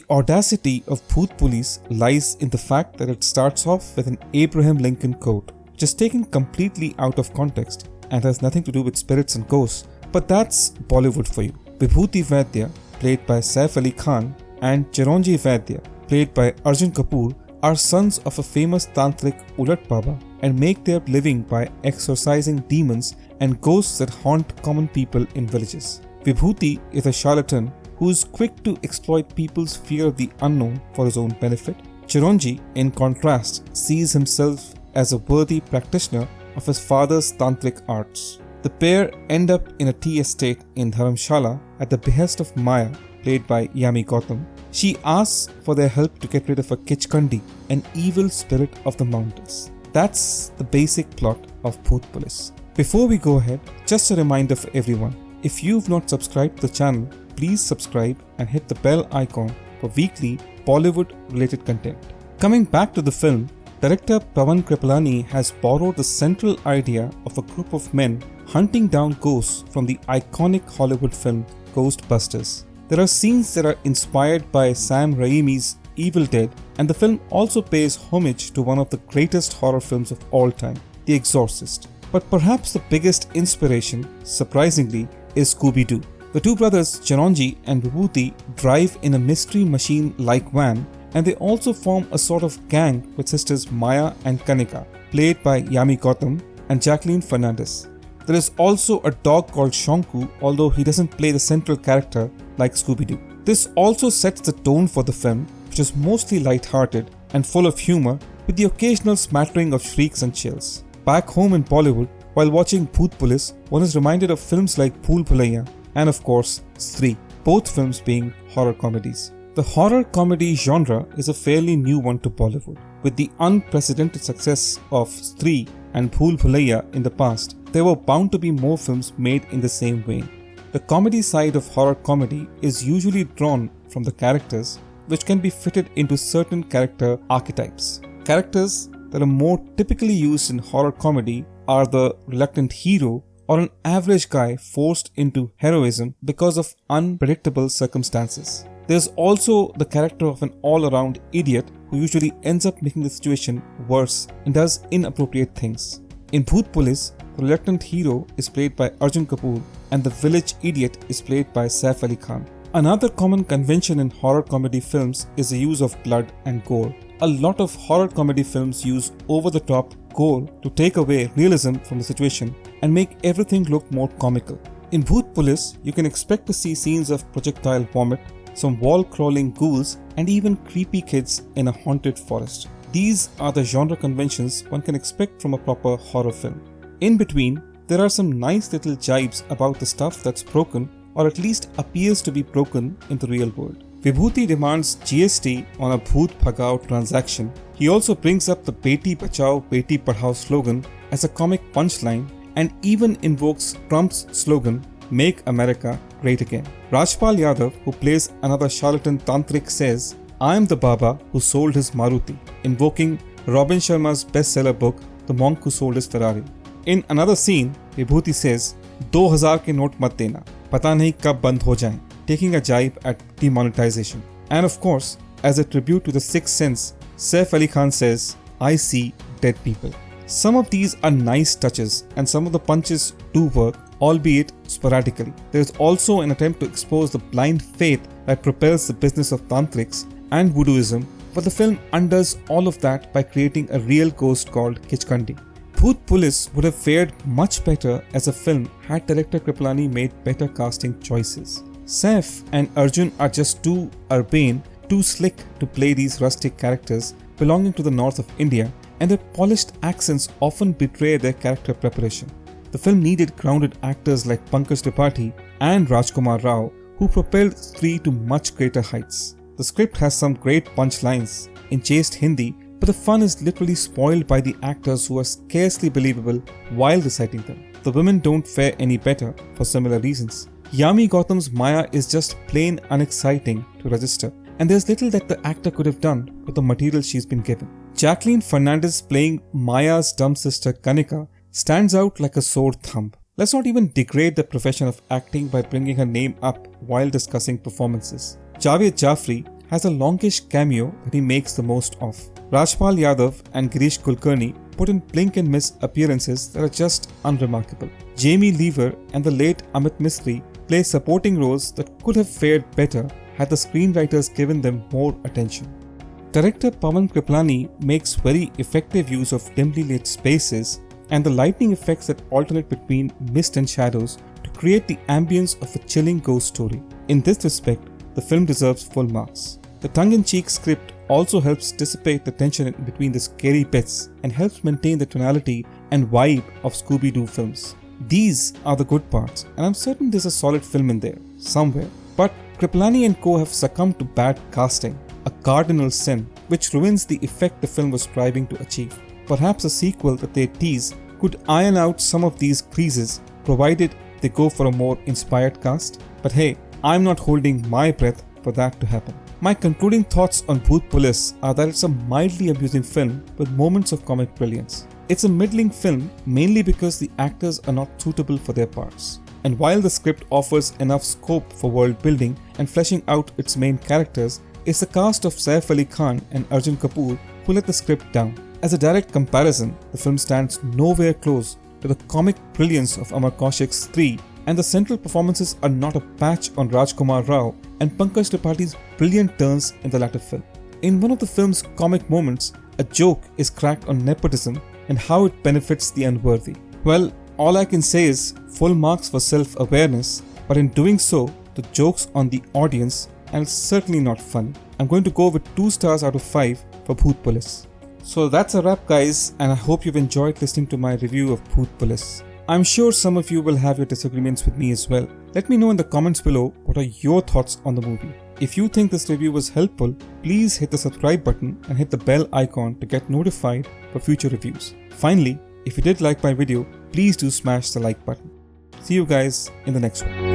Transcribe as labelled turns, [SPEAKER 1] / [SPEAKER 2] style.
[SPEAKER 1] audacity of Bhoot Police lies in the fact that it starts off with an Abraham Lincoln quote, which is taken completely out of context and has nothing to do with spirits and ghosts, but that's Bollywood for you. Vibhuti Vaidya, played by Saif Ali Khan, and Chiranjeev Vaidya, played by Arjun Kapoor, are sons of a famous tantric Ulat Baba and make their living by exorcising demons and ghosts that haunt common people in villages. Vibhuti is a charlatan who is quick to exploit people's fear of the unknown for his own benefit. Chiranjeev, in contrast, sees himself as a worthy practitioner of his father's tantric arts. The pair end up in a tea estate in Dharamshala at the behest of Maya, played by Yami Gautam. She asks for their help to get rid of a Kichkandi, an evil spirit of the mountains. That's the basic plot of Bhoot Police. Before we go ahead, just a reminder for everyone, if you've not subscribed to the channel, please subscribe and hit the bell icon for weekly Bollywood related content. Coming back to the film, director Pawan Kripalani has borrowed the central idea of a group of men hunting down ghosts from the iconic Hollywood film Ghostbusters. There are scenes that are inspired by Sam Raimi's Evil Dead, and the film also pays homage to one of the greatest horror films of all time, The Exorcist. But perhaps the biggest inspiration, surprisingly, is Scooby-Doo. The two brothers Chiranjeev and Vibhuti drive in a mystery machine-like van, and they also form a sort of gang with sisters Maya and Kanika, played by Yami Gautam and Jacqueline Fernandez. There is also a dog called Shonku, although he doesn't play the central character like Scooby-Doo. This also sets the tone for the film, which is mostly light-hearted and full of humor, with the occasional smattering of shrieks and chills. Back home in Bollywood, while watching Bhoot Police, one is reminded of films like Bhool Bhulaiya and of course Stree, both films being horror comedies. The horror comedy genre is a fairly new one to Bollywood. With the unprecedented success of Stree and Bhool Bhulaiya in the past, there were bound to be more films made in the same vein. The comedy side of horror comedy is usually drawn from the characters, which can be fitted into certain character archetypes. Characters that are more typically used in horror comedy are the reluctant hero or an average guy forced into heroism because of unpredictable circumstances. There's also the character of an all-around idiot who usually ends up making the situation worse and does inappropriate things. In Bhoot Police, the reluctant hero is played by Arjun Kapoor and the village idiot is played by Saif Ali Khan. Another common convention in horror comedy films is the use of blood and gore. A lot of horror comedy films use over-the-top gore to take away realism from the situation and make everything look more comical. In Bhoot Police, you can expect to see scenes of projectile vomit, some wall-crawling ghouls, and even creepy kids in a haunted forest. These are the genre conventions one can expect from a proper horror film. In between, there are some nice little jibes about the stuff that's broken or at least appears to be broken in the real world. Vibhuti demands GST on a Bhoot Bhagao transaction. He also brings up the Beti Bachao Beti Padhao slogan as a comic punchline and even invokes Trump's slogan, Make America Great Again. Rajpal Yadav, who plays another charlatan tantric, says, I am the Baba who sold his Maruti, invoking Robin Sharma's bestseller book, The Monk Who Sold His Ferrari. In another scene, Vibhuti says, 2000 ke note mat dena, pata nahi kab band ho jaye, taking a jibe at demonetization. And of course, as a tribute to the Sixth Sense, Saif Ali Khan says, I see dead people. Some of these are nice touches and some of the punches do work, albeit sporadically. There is also an attempt to expose the blind faith that propels the business of tantrics and voodooism, but the film undoes all of that by creating a real ghost called Kichkandi. Bhoot Police would have fared much better as a film had director Kripalani made better casting choices. Saif and Arjun are just too urbane, too slick to play these rustic characters belonging to the north of India, and their polished accents often betray their character preparation. The film needed grounded actors like Pankaj Tripathi and Rajkumar Rao, who propelled Stree to much greater heights. The script has some great punchlines in chaste Hindi, but the fun is literally spoiled by the actors who are scarcely believable while reciting them. The women don't fare any better for similar reasons. Yami Gautam's Maya is just plain unexciting to register, and there's little that the actor could have done with the material she's been given. Jacqueline Fernandez playing Maya's dumb sister Kanika stands out like a sore thumb. Let's not even degrade the profession of acting by bringing her name up while discussing performances. Javed Jafri has a longish cameo that he makes the most of. Rajpal Yadav and Girish Kulkarni put in blink and miss appearances that are just unremarkable. Jamie Lever and the late Amit Mistry play supporting roles that could have fared better had the screenwriters given them more attention. Director Pawan Kripalani makes very effective use of dimly lit spaces and the lighting effects that alternate between mist and shadows to create the ambience of a chilling ghost story. In this respect, the film deserves full marks. The tongue-in-cheek script also helps dissipate the tension between the scary bits and helps maintain the tonality and vibe of Scooby-Doo films. These are the good parts, and I'm certain there's a solid film in there, somewhere. But Kripalani and co have succumbed to bad casting, a cardinal sin which ruins the effect the film was striving to achieve. Perhaps a sequel that they tease could iron out some of these creases provided they go for a more inspired cast. But hey, I'm not holding my breath for that to happen. My concluding thoughts on Bhoot Police are that it's a mildly amusing film with moments of comic brilliance. It's a middling film mainly because the actors are not suitable for their parts. And while the script offers enough scope for world building and fleshing out its main characters, it's the cast of Saif Ali Khan and Arjun Kapoor who let the script down. As a direct comparison, the film stands nowhere close to the comic brilliance of Amar Kaushik's 3, and the central performances are not a patch on Rajkumar Rao and Pankaj Tripathi's brilliant turns in the latter film. In one of the film's comic moments, a joke is cracked on nepotism and how it benefits the unworthy. Well, all I can say is full marks for self-awareness, but in doing so, the joke's on the audience and it's certainly not funny. I'm going to go with 2 stars out of 5 for Bhoot Police. So that's a wrap guys, and I hope you've enjoyed listening to my review of Bhoot Police. I'm sure some of you will have your disagreements with me as well. Let me know in the comments below what are your thoughts on the movie. If you think this review was helpful, please hit the subscribe button and hit the bell icon to get notified for future reviews. Finally, if you did like my video, please do smash the like button. See you guys in the next one.